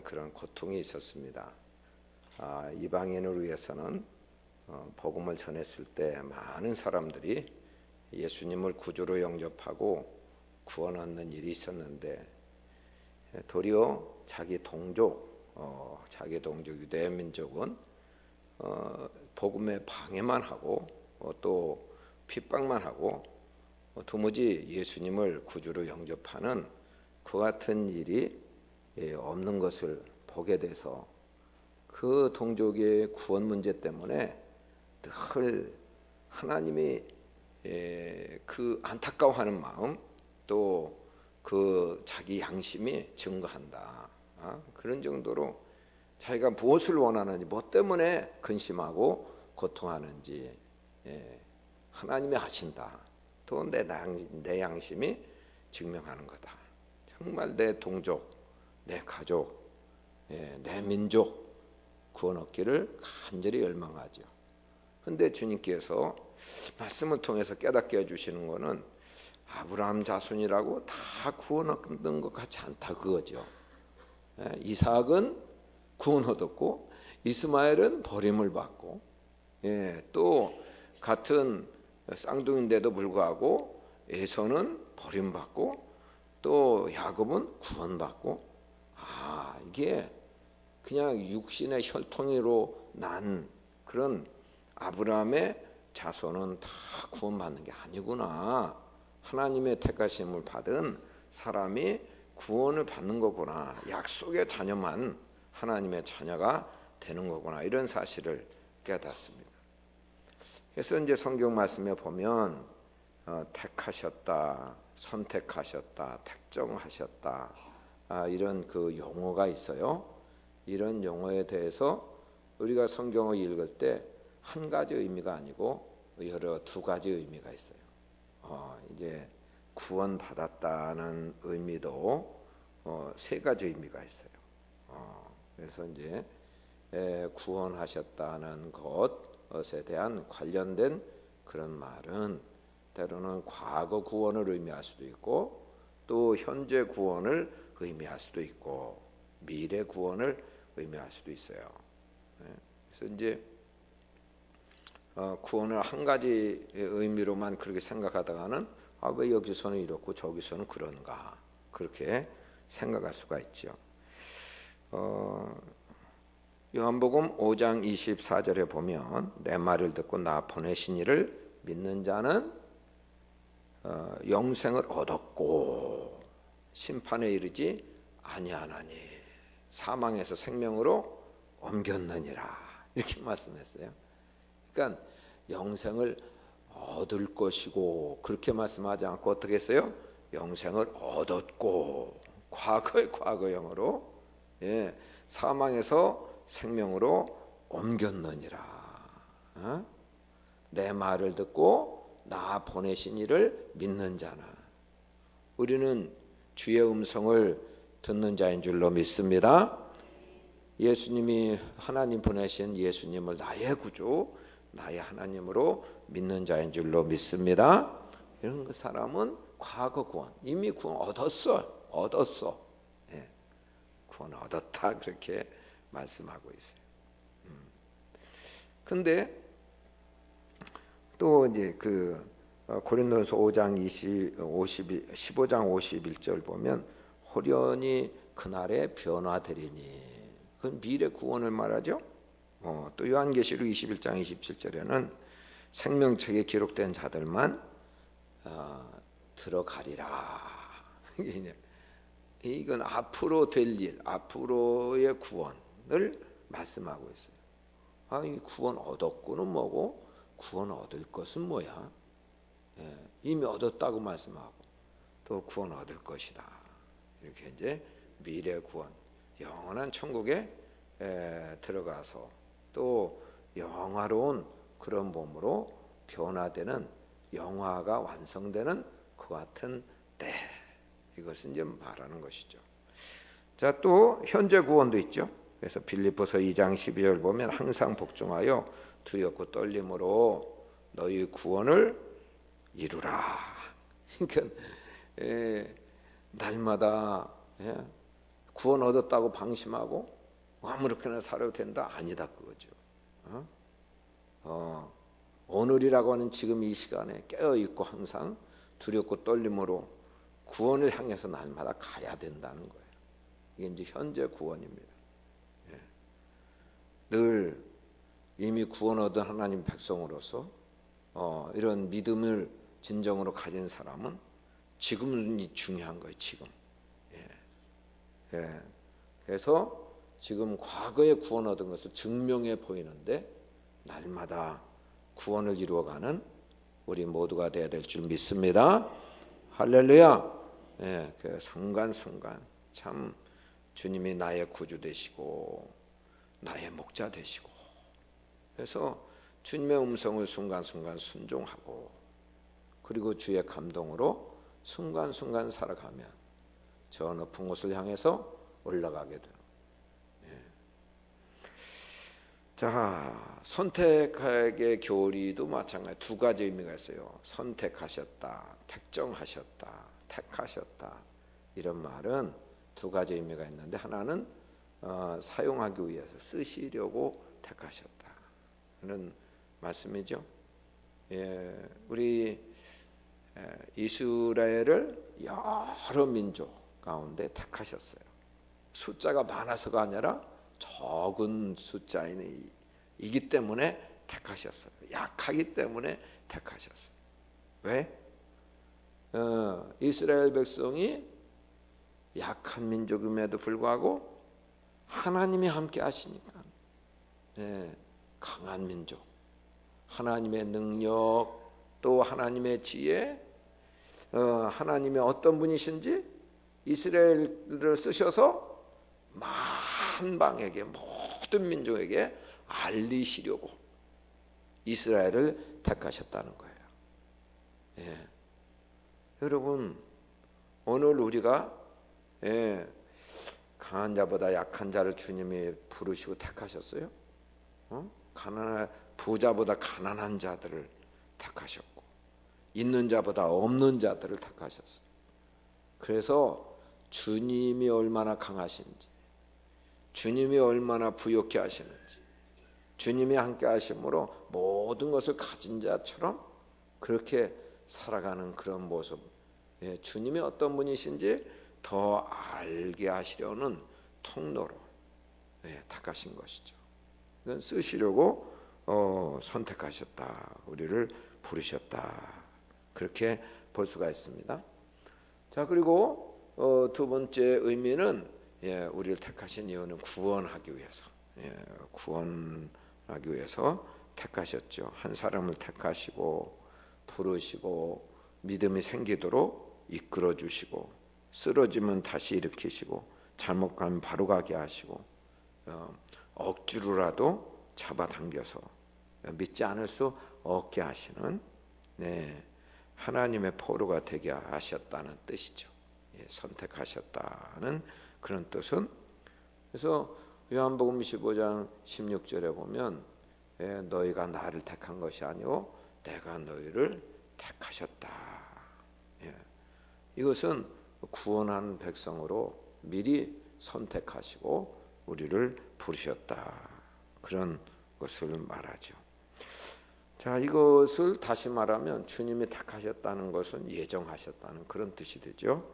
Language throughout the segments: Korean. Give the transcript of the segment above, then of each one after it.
그런 고통이 있었습니다. 이방인을 위해서는 복음을 전했을 때 많은 사람들이 예수님을 구주로 영접하고 구원 얻는 일이 있었는데, 도리어 자기 동족 유대 민족은 복음에 방해만 하고 또 핍박만 하고 도무지 예수님을 구주로 영접하는 그 같은 일이 없는 것을 보게 돼서 그 동족의 구원 문제 때문에 늘 하나님이 그 안타까워하는 마음, 또 그 자기 양심이 증거한다. 그런 정도로 자기가 무엇을 원하는지, 뭐 때문에 근심하고 고통하는지 하나님이 아신다. 또 내 양심이 증명하는 거다. 정말 내 동족, 내 가족, 내 민족 구원 얻기를 간절히 열망하죠. 그런데 주님께서 말씀을 통해서 깨닫게 해주시는 것은 아브라함 자손이라고 다 구원 얻는 것 같지 않다, 그거죠. 이삭은 구원 얻었고 이스마엘은 버림을 받고, 또 같은 쌍둥이인데도 불구하고 에서는 버림받고 또 야곱은 구원받고, 이게 그냥 육신의 혈통으로 난 그런 아브라함의 자손은 다 구원받는 게 아니구나. 하나님의 택하심을 받은 사람이 구원을 받는 거구나. 약속의 자녀만 하나님의 자녀가 되는 거구나. 이런 사실을 깨닫습니다. 그래서 이제 성경 말씀에 보면 택하셨다, 선택하셨다, 택정하셨다, 이런 그 용어가 있어요. 이런 용어에 대해서 우리가 성경을 읽을 때 한 가지 의미가 아니고 두 가지 의미가 있어요. 이제 구원 받았다는 의미도 세 가지 의미가 있어요. 그래서 이제 구원하셨다는 것에 대한 관련된 그런 말은 때로는 과거 구원을 의미할 수도 있고, 또 현재 구원을 의미할 수도 있고, 미래 구원을 의미할 수도 있어요. 그래서 이제 구원을 한 가지 의미로만 그렇게 생각하다가는 왜 여기서는 이렇고 저기서는 그런가, 그렇게 생각할 수가 있죠. 요한복음 5장 24절에 보면 내 말을 듣고 나 보내신 이를 믿는 자는 영생을 얻었고 심판에 이르지 아니하나니 사망에서 생명으로 옮겼느니라, 이렇게 말씀했어요. 그러니까 영생을 얻을 것이고, 그렇게 말씀하지 않고 어떻게 했어요? 영생을 얻었고, 과거형으로 사망에서 생명으로 옮겼느니라. 내 말을 듣고 나 보내신 이를 믿는 자는, 우리는 주의 음성을 듣는 자인 줄로 믿습니다. 예수님이 하나님 보내신 예수님을 나의 구주, 나의 하나님으로 믿는 자인 줄로 믿습니다. 이런 그 사람은 과거 구원, 이미 구원 얻었어. 구원 얻었다, 그렇게 말씀하고 있어요. 근데 또 이제 그 고린도전서 5장 15장 51절 보면 호련히 그날에 변화되리니, 그건 미래 구원을 말하죠. 또 요한계시록 21장 27절에는 생명책에 기록된 자들만 들어가리라. 이건 앞으로 될 일, 앞으로의 구원을 말씀하고 있어요. 이 구원 얻었고는 뭐고 구원 얻을 것은 뭐야? 이미 얻었다고 말씀하고 또 구원 얻을 것이다. 이렇게 이제 미래 구원, 영원한 천국에 들어가서 또 영화로운 그런 몸으로 변화되는, 영화가 완성되는 그 같은 때, 이것은 이제 말하는 것이죠. 자, 또 현재 구원도 있죠. 그래서 빌립보서 2장 12절 보면 항상 복종하여 두렵고 떨림으로 너희 구원을 이루라. 그러니까 날마다 구원 얻었다고 방심하고 아무렇게나 살아도 된다? 아니다 그거죠. 오늘이라고 하는 지금 이 시간에 깨어있고 항상 두렵고 떨림으로 구원을 향해서 날마다 가야 된다는 거예요. 이게 이제 현재 구원입니다. 늘 이미 구원 얻은 하나님 백성으로서 이런 믿음을 진정으로 가진 사람은 지금이 중요한 거예요. 지금. 그래서 지금 과거에 구원 얻은 것을 증명해 보이는데 날마다 구원을 이루어가는 우리 모두가 되어야 될 줄 믿습니다. 할렐루야. 그 순간순간 참 주님이 나의 구주 되시고 나의 목자 되시고, 그래서 주님의 음성을 순간순간 순종하고, 그리고 주의 감동으로 순간순간 살아가면 저 높은 곳을 향해서 올라가게 돼요. 자, 선택의 교리도 마찬가지. 두 가지 의미가 있어요. 선택하셨다, 택정하셨다, 택하셨다. 이런 말은 두 가지 의미가 있는데, 하나는 사용하기 위해서 쓰시려고 택하셨다는 말씀이죠. 우리 이스라엘을 여러 민족 가운데 택하셨어요. 숫자가 많아서가 아니라 적은 숫자이기 때문에 택하셨어요. 약하기 때문에 택하셨어요. 왜? 이스라엘 백성이 약한 민족임에도 불구하고 하나님이 함께 하시니까 강한 민족, 하나님의 능력, 또 하나님의 지혜, 하나님의 어떤 분이신지 이스라엘을 쓰셔서 만방에게, 모든 민족에게 알리시려고 이스라엘을 택하셨다는 거예요. 여러분, 오늘 우리가 강한 자보다 약한 자를 주님이 부르시고 택하셨어요. 부자보다 가난한 자들을 택하셨고, 있는 자보다 없는 자들을 택하셨어요. 그래서 주님이 얼마나 강하신지, 주님이 얼마나 부욕케 하시는지, 주님이 함께 하심으로 모든 것을 가진 자처럼 그렇게 살아가는 그런 모습, 주님이 어떤 분이신지 더 알게 하시려는 통로로 택하신 것이죠. 이건 쓰시려고 선택하셨다, 우리를 부르셨다, 그렇게 볼 수가 있습니다. 자, 그리고 두 번째 의미는 우리를 택하신 이유는 구원하기 위해서, 구원하기 위해서 택하셨죠. 한 사람을 택하시고 부르시고 믿음이 생기도록 이끌어 주시고, 쓰러지면 다시 일으키시고, 잘못 가면 바로 가게 하시고, 억지로라도 잡아당겨서 믿지 않을 수 없게 하시는 하나님의 포로가 되게 하셨다는 뜻이죠. 선택하셨다는 그런 뜻은, 그래서 요한복음 15장 16절에 보면 너희가 나를 택한 것이 아니오 내가 너희를 택하셨다. 이것은 구원한 백성으로 미리 선택하시고 우리를 부르셨다, 그런 것을 말하죠. 자, 이것을 다시 말하면 주님이 택하셨다는 것은 예정하셨다는 그런 뜻이 되죠.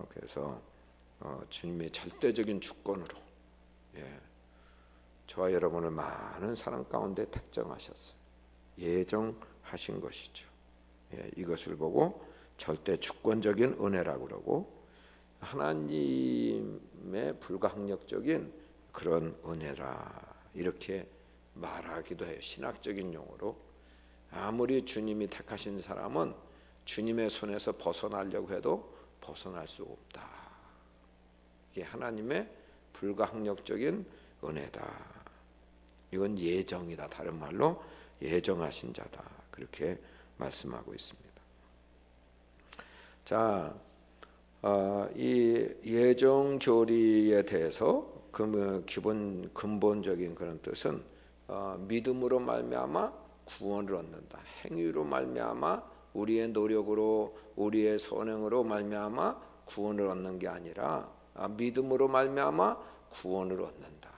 그래서 주님의 절대적인 주권으로 저와 여러분을 많은 사람 가운데 택정하셨어요. 예정하신 것이죠. 이것을 보고 절대 주권적인 은혜라고 그러고, 하나님의 불가항력적인 그런 은혜라, 이렇게 말하기도 해요. 신학적인 용어로. 아무리 주님이 택하신 사람은 주님의 손에서 벗어나려고 해도 벗어날 수 없다. 이게 하나님의 불가항력적인 은혜다. 이건 예정이다. 다른 말로 예정하신 자다. 그렇게 말씀하고 있습니다. 자, 이 예정 교리에 대해서 근본적인 그런 뜻은 믿음으로 말미암아 구원을 얻는다. 행위로 말미암아 우리의 노력으로, 우리의 선행으로 말미암아 구원을 얻는 게 아니라 믿음으로 말미암아 구원을 얻는다.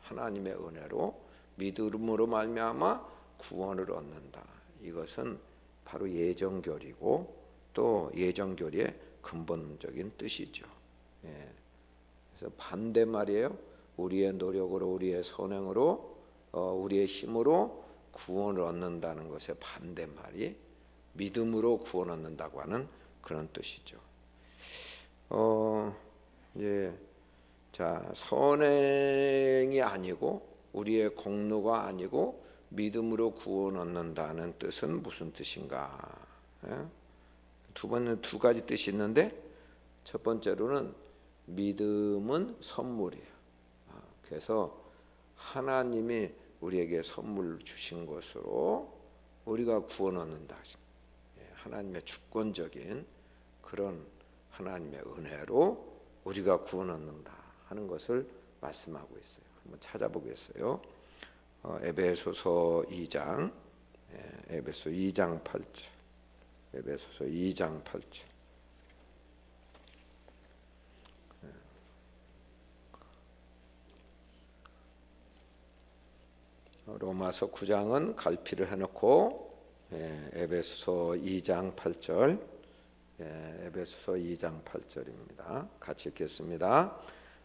하나님의 은혜로 믿음으로 말미암아 구원을 얻는다. 이것은 바로 예정교리고 또 예정교리의 근본적인 뜻이죠. 그래서 반대말이에요. 우리의 노력으로 우리의 선행으로 우리의 힘으로 구원을 얻는다는 것의 반대말이 믿음으로 구원 얻는다고 하는 그런 뜻이죠. 자, 선행이 아니고 우리의 공로가 아니고 믿음으로 구원 얻는다는 뜻은 무슨 뜻인가? 두 가지 뜻이 있는데 첫 번째로는 믿음은 선물이에요. 그래서 하나님이 우리에게 선물 주신 것으로 우리가 구원 얻는다. 하나님의 주권적인 그런 하나님의 은혜로 우리가 구원 얻는다 하는 것을 말씀하고 있어요. 한번 찾아보겠어요. 에베소서 2장, 에베소 2장 8절, 에베소서 2장 8절. 로마서 9장은 갈피를 해놓고 에베소서 2장 8절, 에베소서 2장 8절입니다. 같이 읽겠습니다.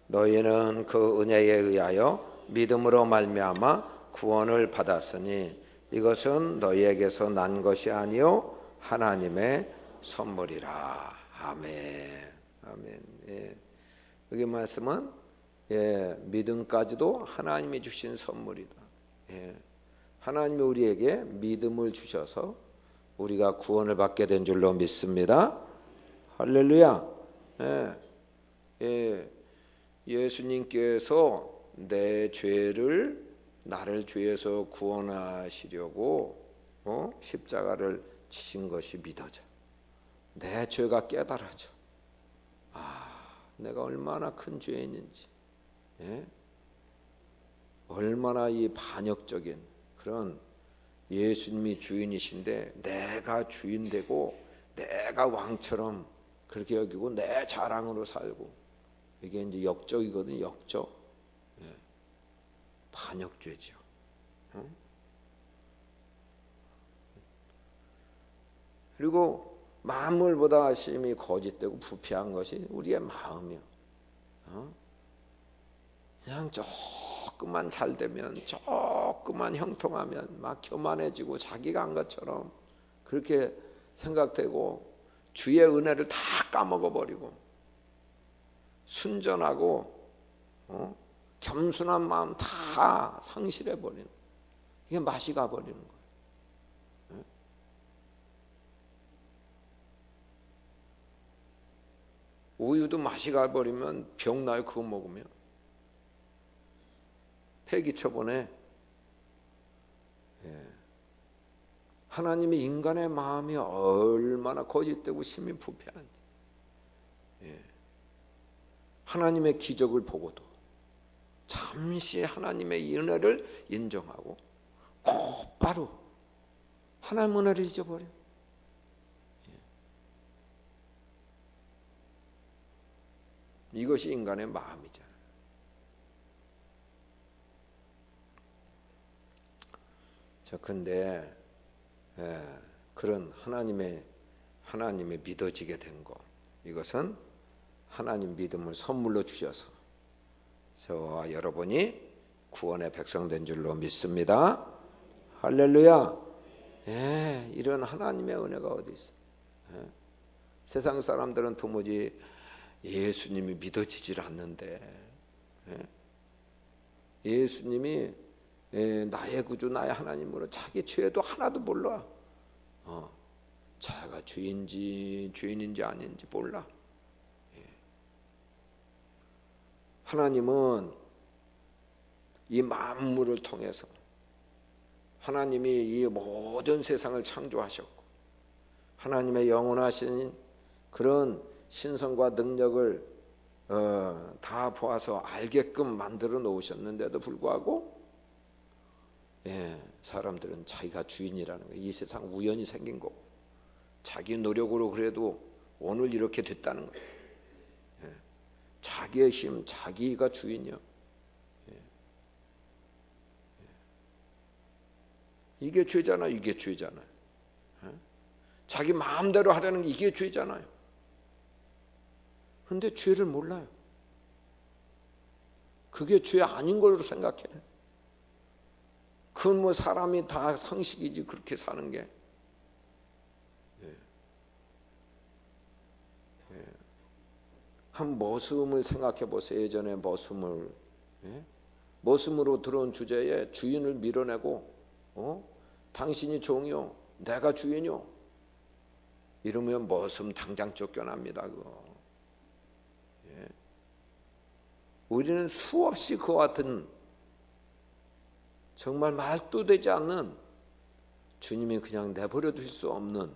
너희는 그 은혜에 의하여 믿음으로 말미암아 구원을 받았으니 이것은 너희에게서 난 것이 아니요 하나님의 선물이라. 아멘. 아멘. 여기 말씀은 믿음까지도 하나님이 주신 선물이다. 하나님이 우리에게 믿음을 주셔서 우리가 구원을 받게 된 줄로 믿습니다. 할렐루야. 예수님께서 내 죄를 나를 죄에서 구원하시려고 십자가를 지신 것이 믿어져. 내 죄가 깨달아져. 내가 얼마나 큰 죄인인지, 얼마나 이 반역적인 그런 예수님이 주인이신데 내가 주인 되고 내가 왕처럼 그렇게 여기고 내 자랑으로 살고, 이게 이제 역적이거든. 역적. 반역죄죠. 그리고 만물보다 심히 거짓되고 부패한 것이 우리의 마음이요. 그냥 조금만 잘 되면, 조금만 형통하면 막 교만해지고 자기가 한 것처럼 그렇게 생각되고 주의 은혜를 다 까먹어 버리고 순전하고 겸손한 마음 다 상실해 버리는, 이게 맛이 가 버리는 거예요. 우유도 맛이 가 버리면 병 나요. 그거 먹으면 폐기처분에. 하나님의 인간의 마음이 얼마나 거짓되고 심히 부패한지. 하나님의 기적을 보고도 잠시 하나님의 은혜를 인정하고 곧바로 하나님의 은혜를 잊어버려. 이것이 인간의 마음이잖아요. 근데 그런 하나님의 믿어지게 된 것, 이것은 하나님 믿음을 선물로 주셔서 저와 여러분이 구원의 백성 된 줄로 믿습니다. 할렐루야. 이런 하나님의 은혜가 어디 있어? 세상 사람들은 도무지 예수님이 믿어지질 않는데, 예수님이 나의 구주 나의 하나님으로 자기 죄도 하나도 몰라. 자기가 죄인인지 아닌지 몰라. 하나님은 이 만물을 통해서 하나님이 이 모든 세상을 창조하셨고 하나님의 영원하신 그런 신성과 능력을 다 보아서 알게끔 만들어 놓으셨는데도 불구하고 사람들은 자기가 주인이라는 거예요. 이 세상 우연히 생긴 거고 자기 노력으로 그래도 오늘 이렇게 됐다는 거예요. 자기의 힘, 자기가 주인이요. 이게 죄잖아요. 이게 죄잖아요. 자기 마음대로 하려는 게 이게 죄잖아요. 근데 죄를 몰라요. 그게 죄 아닌 걸로 생각해. 그건 뭐 사람이 다 상식이지 그렇게 사는 게. 한 머슴을 생각해 보세요. 예전에 머슴을 머슴으로 들어온 주제에 주인을 밀어내고 당신이 종이요 내가 주인이요 이러면 머슴 당장 쫓겨납니다. 그거. 우리는 수없이 그와 같은 정말 말도 되지 않는 주님이 그냥 내버려 둘 수 없는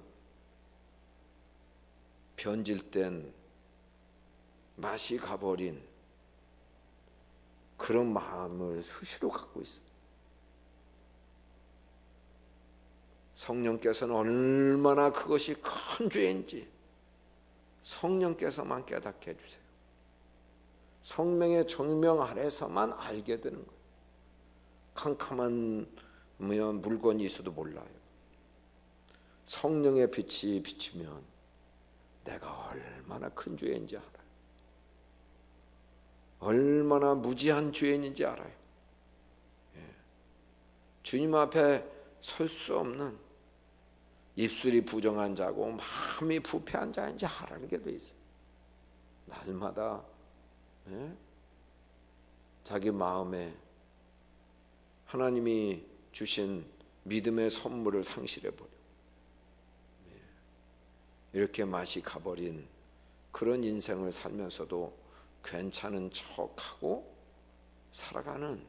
변질된 맛이 가버린 그런 마음을 수시로 갖고 있어요. 성령께서는 얼마나 그것이 큰 죄인지 성령께서만 깨닫게 해주세요. 성령의 정명 아래서만 알게 되는 거예요. 캄캄한 물건이 있어도 몰라요. 성령의 빛이 비치면 내가 얼마나 큰 죄인지 알아요. 얼마나 무지한 죄인인지 알아요. 주님 앞에 설 수 없는 입술이 부정한 자고 마음이 부패한 자인지 알게 돼 있어요. 날마다 자기 마음에 하나님이 주신 믿음의 선물을 상실해버려. 이렇게 맛이 가버린 그런 인생을 살면서도 괜찮은 척하고 살아가는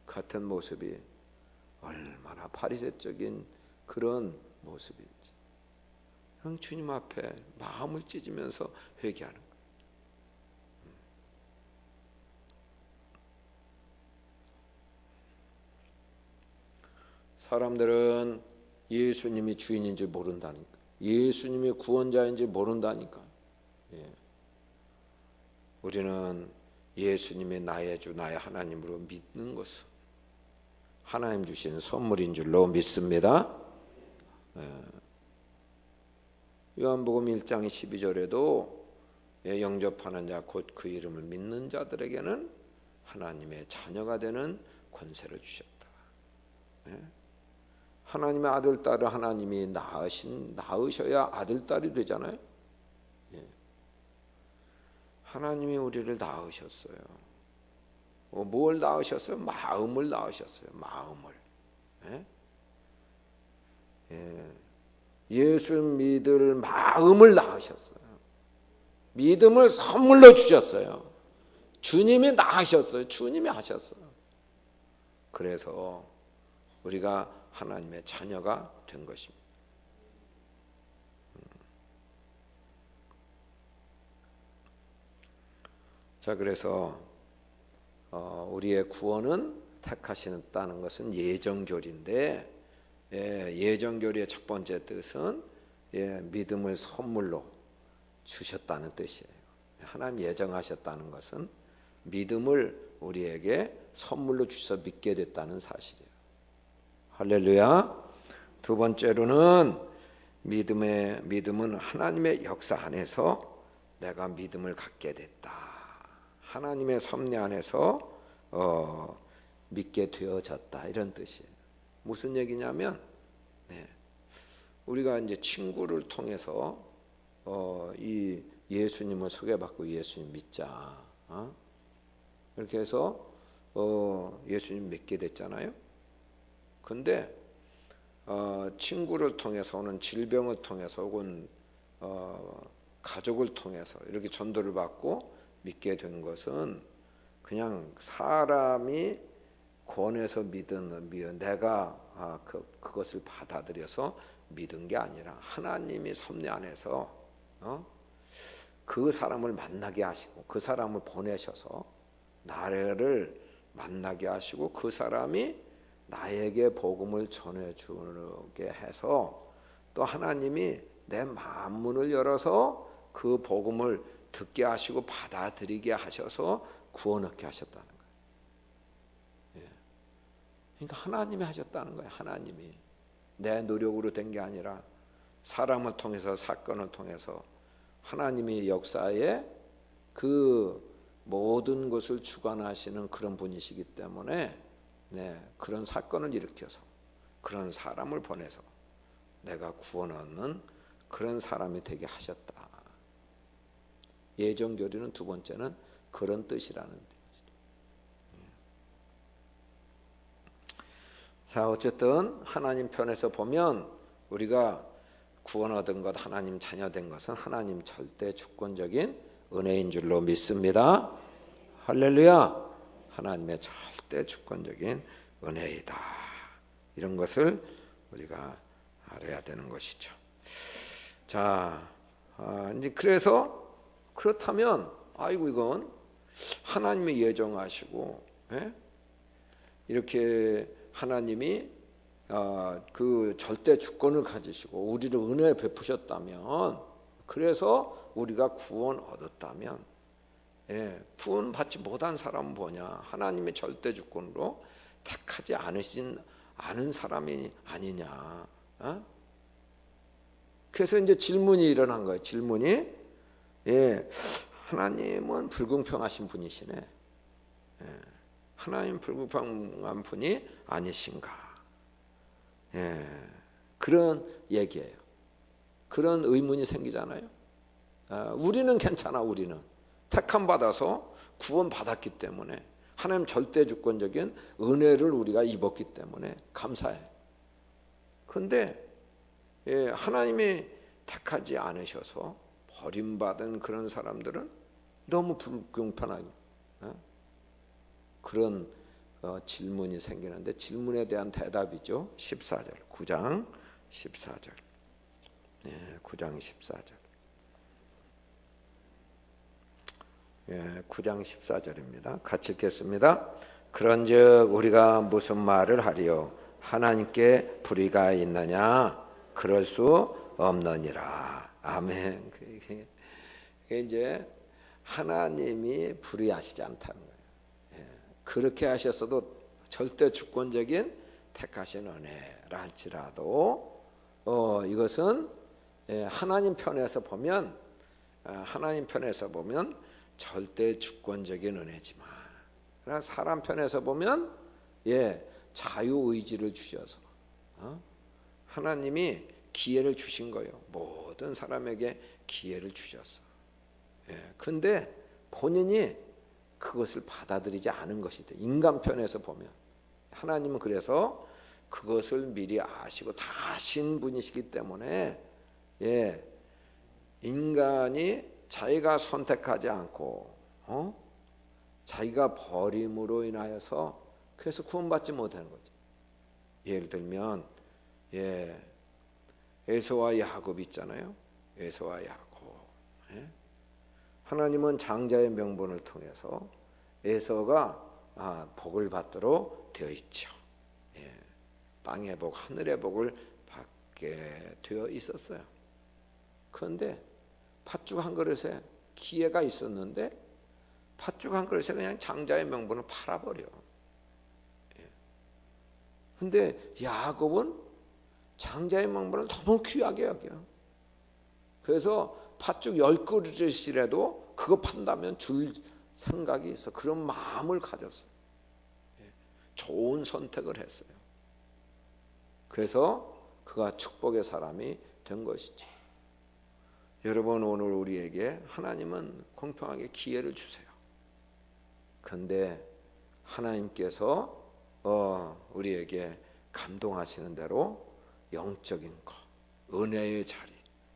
같은 모습이 얼마나 바리새적인 그런 모습인지 형 주님 앞에 마음을 찢으면서 회개하는 거예요. 사람들은 예수님이 주인인지 모른다니까. 예수님이 구원자인지 모른다니까. 우리는 예수님이 나의 주 나의 하나님으로 믿는 것은 하나님 주신 선물인 줄로 믿습니다. 요한복음 1장 12절에도 영접하는 자 곧 그 이름을 믿는 자들에게는 하나님의 자녀가 되는 권세를 주셨다. 하나님의 아들 딸을 하나님이 낳으셔야 아들 딸이 되잖아요. 하나님이 우리를 낳으셨어요. 뭘 낳으셨어요? 마음을 낳으셨어요. 마음을. 예수 믿을 마음을 낳으셨어요. 믿음을 선물로 주셨어요. 주님이 낳으셨어요. 주님이 하셨어요. 그래서 우리가 하나님의 자녀가 된 것입니다. 자, 그래서 우리의 구원은 택하신다는 것은 예정교리인데, 예정교리의 첫 번째 뜻은 믿음을 선물로 주셨다는 뜻이에요. 하나님 예정하셨다는 것은 믿음을 우리에게 선물로 주셔서 믿게 됐다는 사실이에요. 할렐루야. 두 번째로는 믿음은 하나님의 역사 안에서 내가 믿음을 갖게 됐다. 하나님의 섭리 안에서 믿게 되어졌다 이런 뜻이에요. 무슨 얘기냐면 우리가 이제 친구를 통해서 이 예수님을 소개받고 예수님 믿자 이렇게 해서 예수님 믿게 됐잖아요. 근데 친구를 통해서 오는 질병을 통해서 혹은 가족을 통해서 이렇게 전도를 받고 믿게 된 것은 그냥 사람이 권해서 믿은 내가 그것을 받아들여서 믿은 게 아니라 하나님이 섭리 안에서 그 사람을 만나게 하시고 그 사람을 보내셔서 나를 만나게 하시고 그 사람이 나에게 복음을 전해주게 해서 또 하나님이 내 마음문을 열어서 그 복음을 듣게 하시고 받아들이게 하셔서 구원 얻게 하셨다는 거예요. 예. 그러니까 하나님이 하셨다는 거예요. 하나님이 내 노력으로 된 게 아니라 사람을 통해서, 사건을 통해서 하나님이 역사에 그 모든 것을 주관하시는 그런 분이시기 때문에 그런 사건을 일으켜서 그런 사람을 보내서 내가 구원 얻는 그런 사람이 되게 하셨다. 예정교리는 두 번째는 그런 뜻이라는 뜻이죠. 자, 어쨌든 하나님 편에서 보면 우리가 구원 얻은 것, 하나님 자녀된 것은 하나님 절대 주권적인 은혜인 줄로 믿습니다. 할렐루야. 하나님의 절대 주권적인 은혜이다. 이런 것을 우리가 알아야 되는 것이죠. 자, 이제 그래서 그렇다면 아이고 이건 하나님이 예정하시고 이렇게 하나님이 그 절대 주권을 가지시고 우리를 은혜 베푸셨다면, 그래서 우리가 구원 얻었다면, 구원 받지 못한 사람은 뭐냐? 하나님의 절대 주권으로 택하지 않은 사람이 아니냐? 그래서 이제 질문이 일어난 거예요. 질문이, 하나님은 불공평하신 분이시네. 하나님 불공평한 분이 아니신가? 그런 얘기예요. 그런 의문이 생기잖아요. 우리는 괜찮아. 우리는 택함 받아서 구원 받았기 때문에, 하나님 절대 주권적인 은혜를 우리가 입었기 때문에 감사해. 그런데 하나님이 택하지 않으셔서 버림받은 그런 사람들은 너무 불공평하게 그런 질문이 생기는데, 질문에 대한 대답이죠. 14절, 9장 14절. 9장 14절. 9장 14절입니다. 같이 읽겠습니다. 그런즉 우리가 무슨 말을 하리요? 하나님께 불의가 있느냐? 그럴 수 없느니라. 아멘. 이제 하나님이 불의하시지 않다는 거예요. 그렇게 하셨어도 절대 주권적인 택하신 은혜라 할지라도 이것은 하나님 편에서 보면 절대 주권적인 은혜지만, 그러나 사람 편에서 보면 자유 의지를 주셔서 하나님이 기회를 주신 거예요. 모든 사람에게 기회를 주셨어. 근데 본인이 그것을 받아들이지 않은 것이죠. 인간 편에서 보면 하나님은 그래서 그것을 미리 아시고 다 아신 분이시기 때문에 인간이 자기가 선택하지 않고 자기가 버림으로 인하여서 그래서 구원받지 못하는 거죠. 예를 들면 에서와 야곱 있잖아요. 에서와 야곱. 하나님은 장자의 명분을 통해서 에서가 복을 받도록 되어 있죠. 땅의 복, 하늘의 복을 받게 되어 있었어요. 그런데 팥죽 한 그릇에 기회가 있었는데 팥죽 한 그릇에 그냥 장자의 명분을 팔아버려. 그런데 야곱은 장자의 명분을 너무 귀하게 여겨요. 그래서 팥죽 10그릇이라도 그거 판다면 줄 생각이 있어. 그런 마음을 가졌어요. 좋은 선택을 했어요. 그래서 그가 축복의 사람이 된 것이죠. 여러분, 오늘 우리에게 하나님은 공평하게 기회를 주세요. 그런데 하나님께서 우리에게 감동하시는 대로 영적인 것, 은혜의 자리,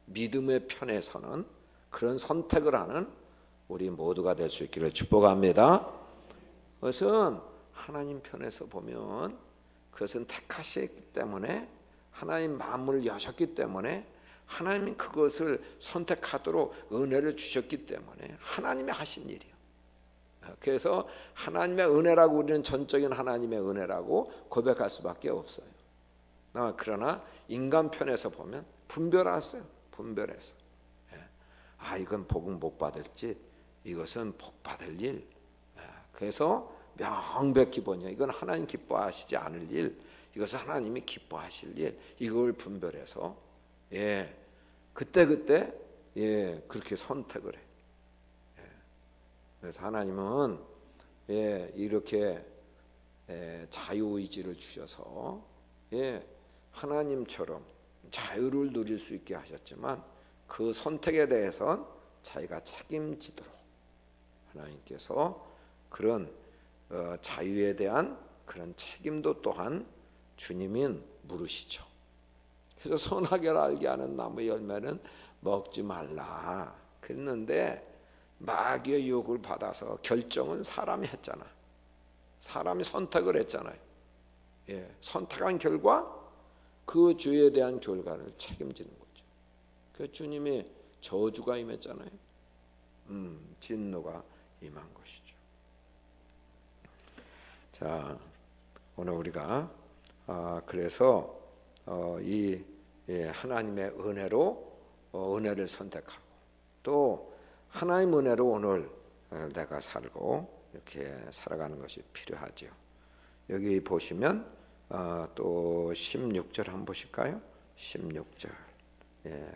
믿음의 편에 서는 그런 선택을 하는 우리 모두가 될 수 있기를 축복합니다. 그것은 하나님 편에서 보면 그것은 택하셨기 때문에, 하나님 마음을 여셨기 때문에, 하나님이 그것을 선택하도록 은혜를 주셨기 때문에 하나님이 하신 일이에요. 그래서 하나님의 은혜라고, 우리는 전적인 하나님의 은혜라고 고백할 수밖에 없어요. 그러나 인간 편에서 보면 분별했어요. 분별해서 이건 복은 못 받을지, 이것은 복 받을 일. 그래서 명백히 보냐, 이건 하나님 기뻐하시지 않을 일, 이것은 하나님이 기뻐하실 일, 이걸 분별해서 그때 그렇게 선택을 해. 그래서 하나님은 이렇게 자유의지를 주셔서 하나님처럼 자유를 누릴 수 있게 하셨지만 그 선택에 대해선 자기가 책임지도록 하나님께서 그런 자유에 대한 그런 책임도 또한 주님은 물으시죠. 그래서 선악을 알게 하는 나무 열매는 먹지 말라 그랬는데 마귀의 유혹을 받아서 결정은 사람이 했잖아. 사람이 선택을 했잖아요. 선택한 결과 그 죄에 대한 결과를 책임지는 거죠. 그 주님의 저주가 임했잖아요. 진노가 임한 것이죠. 자, 오늘 우리가 그래서 이 하나님의 은혜로 은혜를 선택하고 또 하나님 은혜로 오늘 내가 살고 이렇게 살아가는 것이 필요하죠. 여기 보시면 또 16절 한번 보실까요? 16절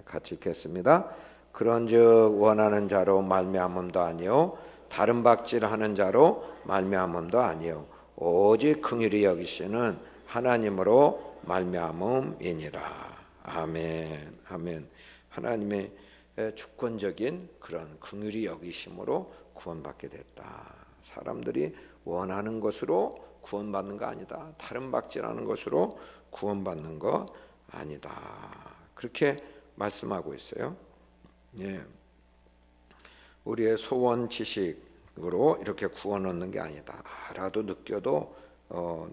같이 읽겠습니다. 그런즉 원하는 자로 말미암음도 아니요 다른 박질하는 자로 말미암음도 아니요 오직 긍휼히 여기시는 하나님으로 말미암음이니라. 아멘. 아멘. 하나님의 주권적인 그런 긍휼히 여기심으로 구원받게 됐다. 사람들이 원하는 것으로 구원받는 거 아니다. 다른 박질하는 것으로 구원받는 거 아니다. 그렇게 말씀하고 있어요. 우리의 소원 지식으로 이렇게 구원 얻는 게 아니다. 알아도 느껴도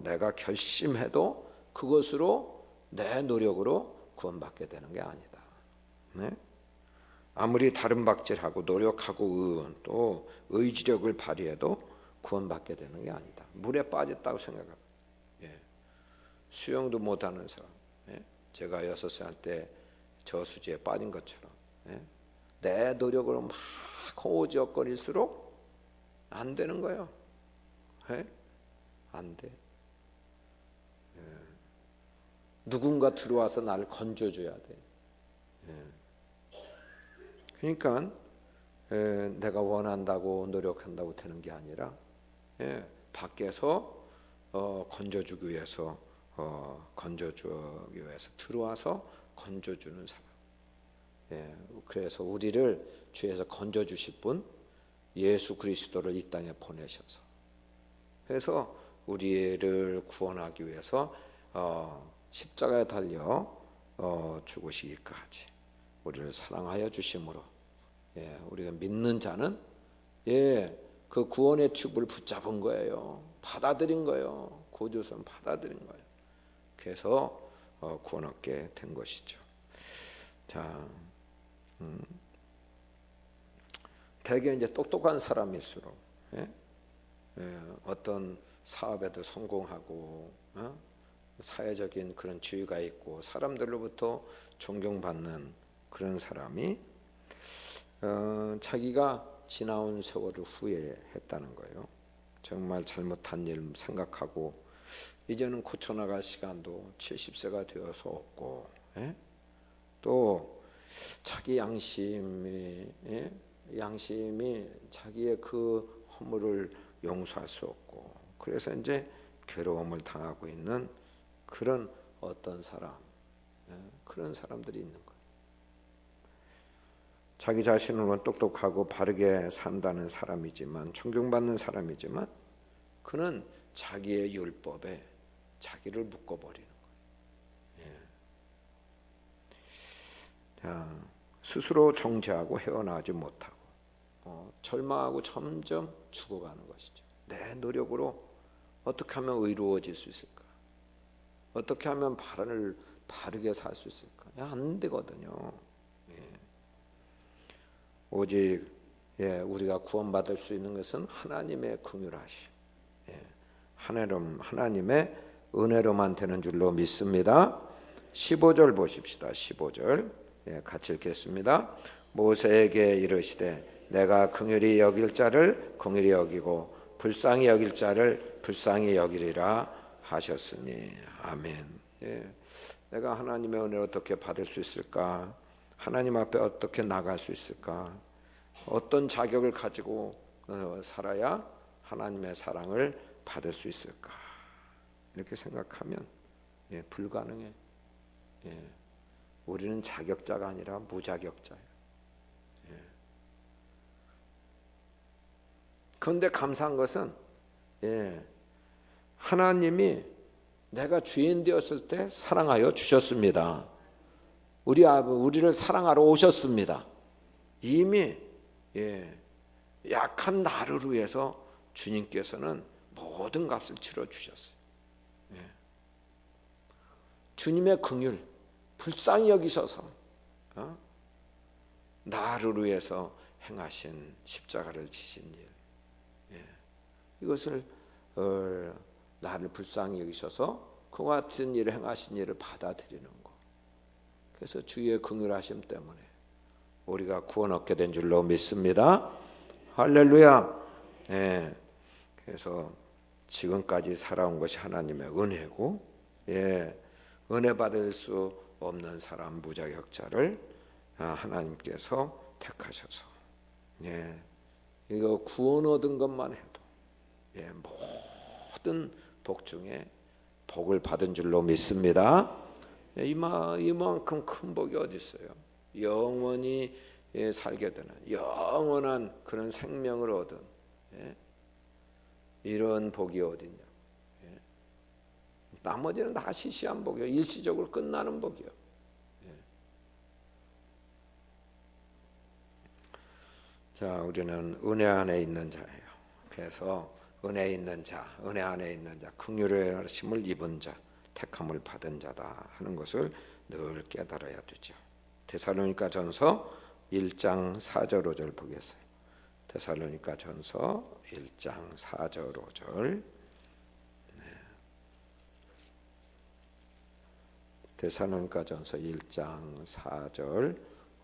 내가 결심해도 그것으로 내 노력으로 구원받게 되는 게 아니다. 아무리 다른 박질하고 노력하고 또 의지력을 발휘해도 구원받게 되는 게 아니다. 물에 빠졌다고 생각합니다. 수영도 못하는 사람, 제가 6살 때 저수지에 빠진 것처럼 내 노력으로 막 호적거릴수록 안 되는 거예요. 안 돼. 누군가 들어와서 나를 건져줘야 돼. 그러니까 내가 원한다고 노력한다고 되는 게 아니라 밖에서 건져주기 위해서 들어와서 건져주는 사람. 그래서 우리를 죄에서 건져주실 분 예수 그리스도를 이 땅에 보내셔서 그래서 우리를 구원하기 위해서 십자가에 달려 죽으시기까지 우리를 사랑하여 주심으로 우리가 믿는 자는 그 구원의 튜브를 붙잡은 거예요. 받아들인 거예요. 구주선 받아들인 거예요. 그래서 구원 얻게 된 것이죠. 자, 되게 이제 똑똑한 사람일수록 어떤 사업에도 성공하고 사회적인 그런 지위가 있고 사람들로부터 존경받는 그런 사람이 자기가 지나온 세월을 후회했다는 거예요. 정말 잘못한 일 생각하고 이제는 고쳐나갈 시간도 70세가 되어서 없고 또 자기 양심이 자기의 그 허물을 용서할 수 없고 그래서 이제 괴로움을 당하고 있는 그런 어떤 사람, 그런 사람들이 있는 거예요. 자기 자신은 똑똑하고 바르게 산다는 사람이지만 존경받는 사람이지만 그는 자기의 율법에 자기를 묶어버리는 거예요. 자, 스스로 정죄하고 헤어나오지 못하고 절망하고 점점 죽어가는 것이죠. 내 노력으로 어떻게 하면 의로워질 수 있을까? 어떻게 하면 바르게 살 수 있을까? 안 되거든요. 오직 우리가 구원받을 수 있는 것은 하나님의 긍휼하심, 하나님의 은혜로만 되는 줄로 믿습니다. 15절 보십시다. 15절 같이 읽겠습니다. 모세에게 이르시되 내가 긍휼히 여길 자를 긍휼히 여기고 불쌍히 여길 자를 불쌍히 여기리라 하셨으니. 아멘. 예. 내가 하나님의 은혜를 어떻게 받을 수 있을까? 하나님 앞에 어떻게 나갈 수 있을까? 어떤 자격을 가지고 살아야 하나님의 사랑을 받을 수 있을까? 이렇게 생각하면 불가능해. 우리는 자격자가 아니라 무자격자예요. 그런데 감사한 것은 하나님이 내가 죄인 되었을 때 사랑하여 주셨습니다. 우리를 사랑하러 오셨습니다. 이미 약한 나를 위해서 주님께서는 모든 값을 치러 주셨어요. 주님의 긍휼 불쌍히 여기셔서 나를 위해서 행하신 십자가를 지신 일, 이것을 나를 불쌍히 여기셔서 그와 같은 일을 행하신 일을 받아들이는 것. 그래서 주의 긍휼하심 때문에 우리가 구원 얻게 된 줄로 믿습니다. 할렐루야. 그래서 지금까지 살아온 것이 하나님의 은혜고, 은혜 받을 수 없는 사람 무자격자를 하나님께서 택하셔서, 이거 구원 얻은 것만 해도 모든 복 중에 복을 받은 줄로 믿습니다. 이만큼 큰 복이 어디 있어요? 영원히 살게 되는 영원한 그런 생명을 얻은 이런 복이 어딨냐? 나머지는 다 시시한 복이요, 일시적으로 끝나는 복이요. 자, 우리는 은혜 안에 있는 자예요. 그래서 은혜 있는 자, 은혜 안에 있는 자, 긍휼의 하심을 입은 자, 택함을 받은 자다 하는 것을 늘 깨달아야 되죠. 데살로니가전서 1장 4절 5절 보겠어요. 데살로니가전서 1장 4절 5절. 데살로니가전서 1장 4절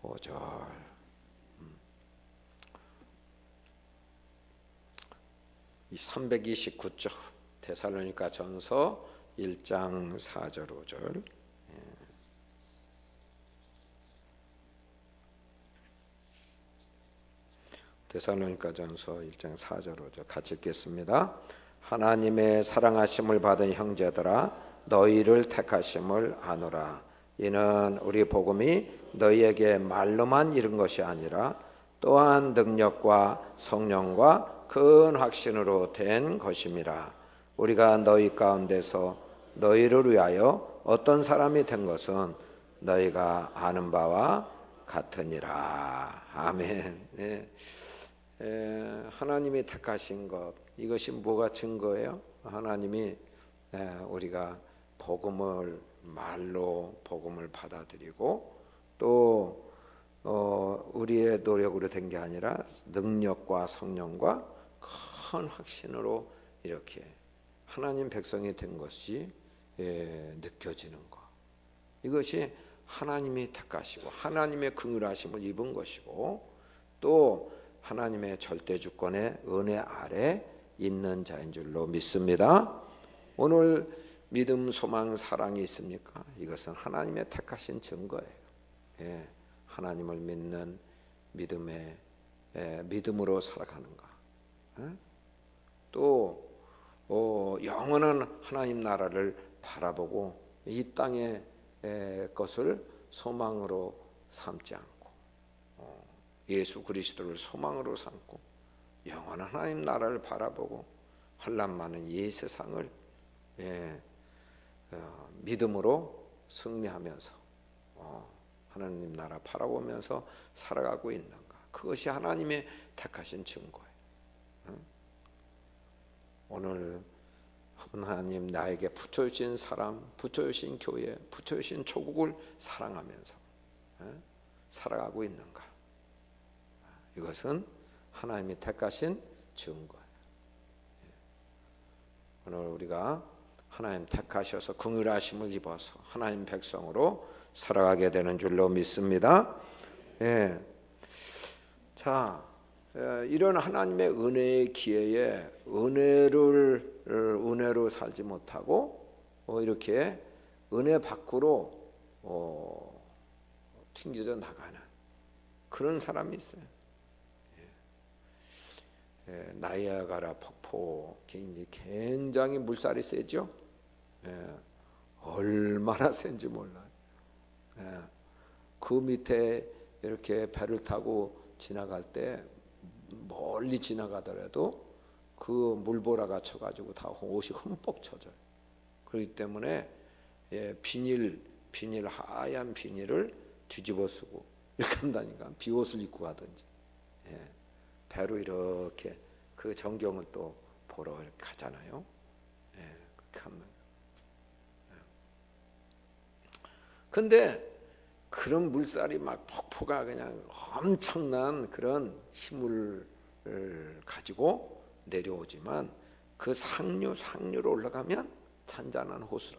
5절. 이 329쪽 데살로니가전서 1장 4절 5절. 데살로니가전서 1장 4절 5절 같이 읽겠습니다. 하나님의 사랑하심을 받은 형제들아 너희를 택하심을 아노라. 이는 우리 복음이 너희에게 말로만 이른 것이 아니라 또한 능력과 성령과 큰 확신으로 된 것임이라. 우리가 너희 가운데서 너희를 위하여 어떤 사람이 된 것은 너희가 아는 바와 같으니라. 아멘. 하나님이 택하신 것, 이것이 뭐가 증거예요? 하나님이 우리가 복음을 말로 복음을 받아들이고 또 우리의 노력으로 된 게 아니라 능력과 성령과 큰 확신으로 이렇게 하나님 백성이 된 것이 느껴지는 것. 이것이 하나님이 택하시고 하나님의 긍휼하심을 입은 것이고 또 하나님의 절대 주권의 은혜 아래 있는 자인 줄로 믿습니다. 오늘 믿음, 소망, 사랑이 있습니까? 이것은 하나님의 택하신 증거예요. 하나님을 믿는 믿음으로 살아가는가? 또 영원한 하나님 나라를 바라보고 이 땅의 것을 소망으로 삼지 않고 예수 그리스도를 소망으로 삼고 영원한 하나님 나라를 바라보고 환난 많은 이 세상을 믿음으로 승리하면서 하나님 나라 바라보면서 살아가고 있는가? 그것이 하나님의 택하신 증거예요. 오늘 하나님 나에게 붙여주신 사람, 붙여주신 교회, 붙여주신 조국을 사랑하면서 살아가고 있는가? 이것은 하나님이 택하신 증거예요. 오늘 우리가 하나님 택하셔서 긍휼하심을 입어서 하나님 백성으로 살아가게 되는 줄로 믿습니다. 자, 이런 하나님의 은혜의 기회에 은혜로 살지 못하고 이렇게 은혜 밖으로 튕겨져 나가는 그런 사람이 있어요. 나이아가라 폭포 굉장히 물살이 세죠. 얼마나 센지 몰라요. 그 밑에 이렇게 배를 타고 지나갈 때 멀리 지나가더라도 그 물보라가 쳐가지고 다 옷이 흠뻑 젖어요. 그렇기 때문에 하얀 비닐을 뒤집어 쓰고 이렇게 한다니까. 비옷을 입고 가든지 배로 이렇게 그 전경을 또 보러 이렇게 가잖아요. 그렇게 하면. 근데 그런 물살이 막 폭포가 그냥 엄청난 그런 힘을 가지고 내려오지만 그 상류로 올라가면 잔잔한 호수라.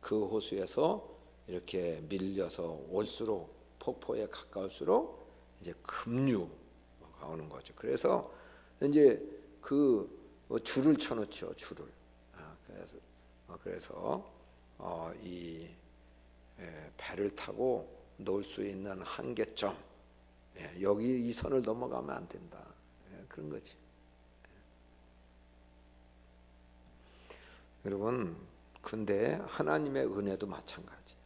그 호수에서 이렇게 밀려서 올수록 폭포에 가까울수록 이제 급류가 오는 거죠. 그래서 이제 그 줄을 쳐놓죠. 줄을. 그래서 이 배를 타고 놓을 수 있는 한계점, 여기 이 선을 넘어가면 안 된다. 그런 거지. 여러분, 근데 하나님의 은혜도 마찬가지예요.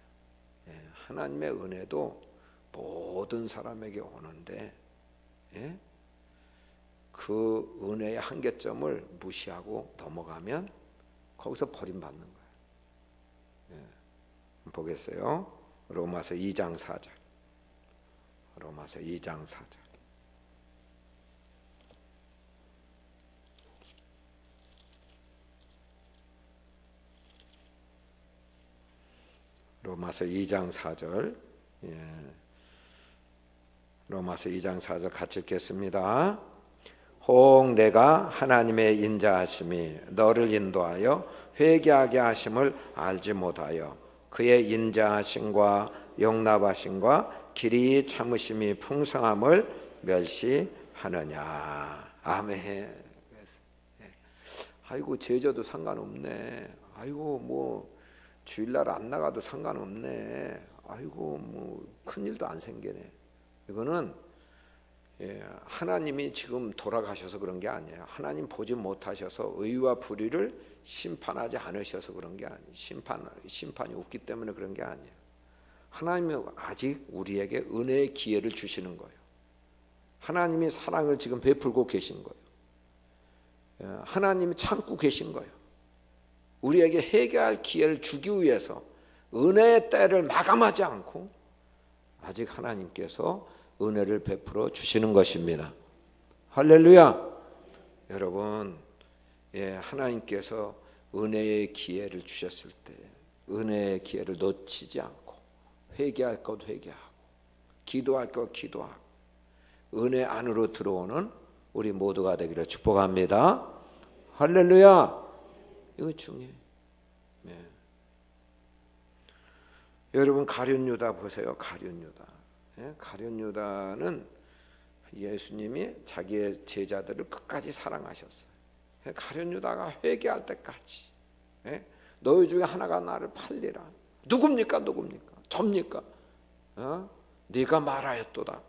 하나님의 은혜도 모든 사람에게 오는데 그 은혜의 한계점을 무시하고 넘어가면 거기서 버림받는 거예요. 보겠어요. 로마서 2장 4절. 로마서 2장 4절. 로마서 2장 4절. 로마서 2장 4절 같이 읽겠습니다. 혹 내가 하나님의 인자하심이 너를 인도하여 회개하게 하심을 알지 못하여 그의 인자하심과 용납하심과 길이 참으심이 풍성함을 멸시하느냐. 아멘. 아이고 제자도 상관없네. 아이고 뭐 주일날 안 나가도 상관없네. 아이고 뭐 큰일도 안 생기네. 이거는 하나님이 지금 돌아가셔서 그런 게 아니에요. 하나님 보지 못하셔서 의와 불의를 심판하지 않으셔서 그런 게 아니에요. 심판이 없기 때문에 그런 게 아니에요. 하나님이 아직 우리에게 은혜의 기회를 주시는 거예요. 하나님이 사랑을 지금 베풀고 계신 거예요. 하나님이 참고 계신 거예요. 우리에게 회개할 기회를 주기 위해서 은혜의 때를 마감하지 않고 아직 하나님께서 은혜를 베풀어 주시는 것입니다. 할렐루야. 여러분, 하나님께서 은혜의 기회를 주셨을 때 은혜의 기회를 놓치지 않고 회개할 것 회개하고 기도할 것 기도하고 은혜 안으로 들어오는 우리 모두가 되기를 축복합니다. 할렐루야. 이거 중요해. 여러분 가룟 유다 보세요. 가룟 유다. 가룟 유다는 예수님이 자기의 제자들을 끝까지 사랑하셨어요. 가룟 유다가 회개할 때까지 너희 중에 하나가 나를 팔리라. 누굽니까? 접니까? 네가 말하였도다.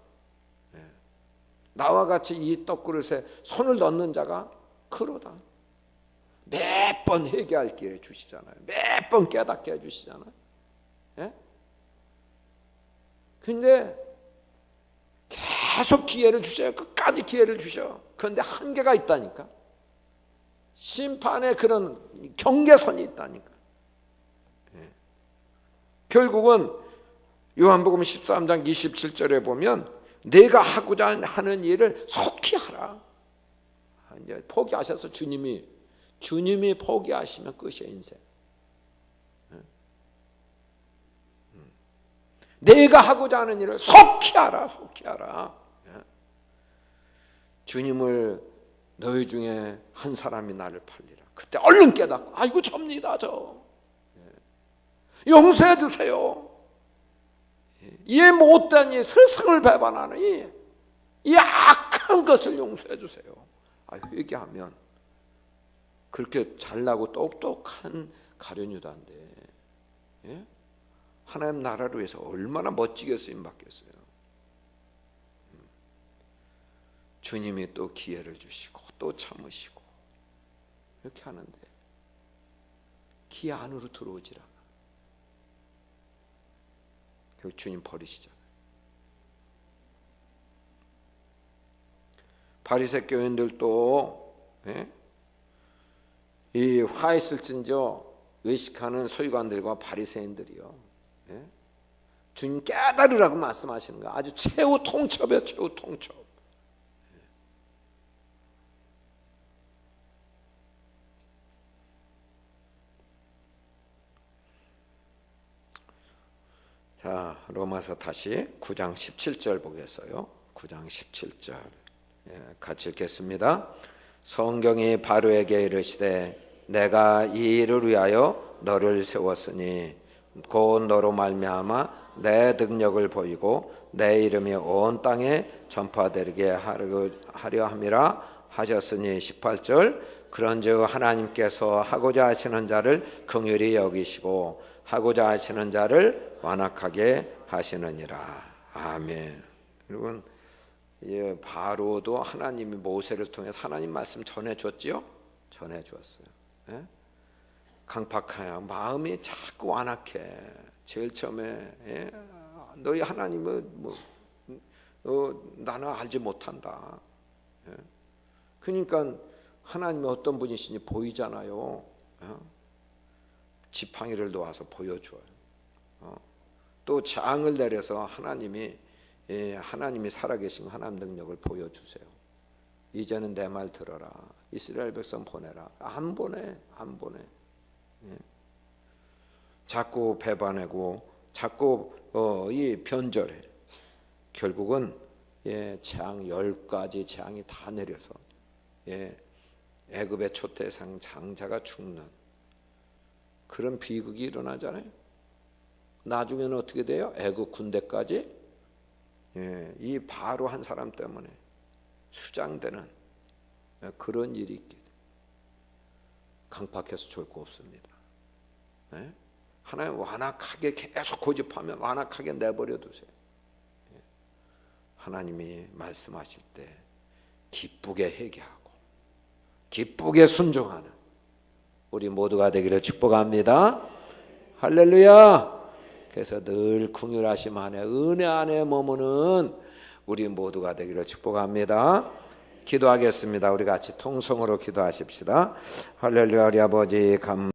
나와 같이 이 떡그릇에 손을 넣는 자가 그로다. 몇 번 회개할 기회 주시잖아요. 몇 번 깨닫게 해주시잖아요. 근데 계속 기회를 주셔요. 끝까지 기회를 주셔. 그런데 한계가 있다니까. 심판의 그런 경계선이 있다니까. 결국은 요한복음 13장 27절에 보면 내가 하고자 하는 일을 속히 하라. 이제 포기하셔서 주님이 포기하시면 끝이에요. 인생. 내가 하고자 하는 일을 속히 하라. 주님을 너희 중에 한 사람이 나를 팔리라. 그때 얼른 깨닫고 아이고 접니다. 저 용서해 주세요. 이해 못하니 스승을 배반하니 이 악한 것을 용서해 주세요. 회개하면 그렇게 잘나고 똑똑한 가룟유다인데, 예? 하나님 나라를 위해서 얼마나 멋지게 쓰임 받겠어요. 주님이 또 기회를 주시고 또 참으시고 이렇게 하는데 기회 안으로 들어오질 않아. 결국 주님 버리시잖아요. 바리새 교인들도, 예? 이 화 있을진저 외식하는 서기관들과 바리새인들이요, 예? 주님 깨달으라고 말씀하시는 거 아주 최후 통첩이에요. 최후 통첩. 자, 로마서 다시 9장 17절 보겠어요. 9장 17절, 예, 같이 읽겠습니다. 성경이 바로에게 이르시되 내가 이 일을 위하여 너를 세웠으니 곧 너로 말미암아 내 능력을 보이고 내 이름이 온 땅에 전파되게 하려 함이라 하셨으니 18절 그런즉 하나님께서 하고자 하시는 자를 긍휼히 여기시고 하고자 하시는 자를 완악하게 하시느니라. 아멘. 여러분, 바로도 하나님이 모세를 통해서 하나님 말씀 전해줬지요? 전해주었어요. 예? 강팍하여 마음이 자꾸 완악해. 제일 처음에, 예? 너희 하나님은 나는 알지 못한다. 예? 그러니까 하나님이 어떤 분이신지 보이잖아요. 예? 지팡이를 놓아서 보여줘요. 또 장을 내려서 하나님이 살아계신 하나님 능력을 보여주세요. 이제는 내 말 들어라. 이스라엘 백성 보내라. 안 보내. 예. 자꾸 배반하고 자꾸 이 변절해. 결국은 재앙 10가지 재앙이 다 내려서 애굽의 초태상 장자가 죽는 그런 비극이 일어나잖아요. 나중에는 어떻게 돼요? 애굽 군대까지 이 바로 한 사람 때문에 수장되는 그런 일이 있게 돼요. 강팍해서 좋을 거 없습니다. 하나님 완악하게 계속 고집하면 완악하게 내버려 두세요. 하나님이 말씀하실 때 기쁘게 회개하고 기쁘게 순종하는 우리 모두가 되기를 축복합니다. 할렐루야. 그래서 늘 긍휼하심 안에 은혜 안에 머무는 우리 모두가 되기를 축복합니다. 기도하겠습니다. 우리 같이 통성으로 기도하십시다. 할렐루야. 우리 아버지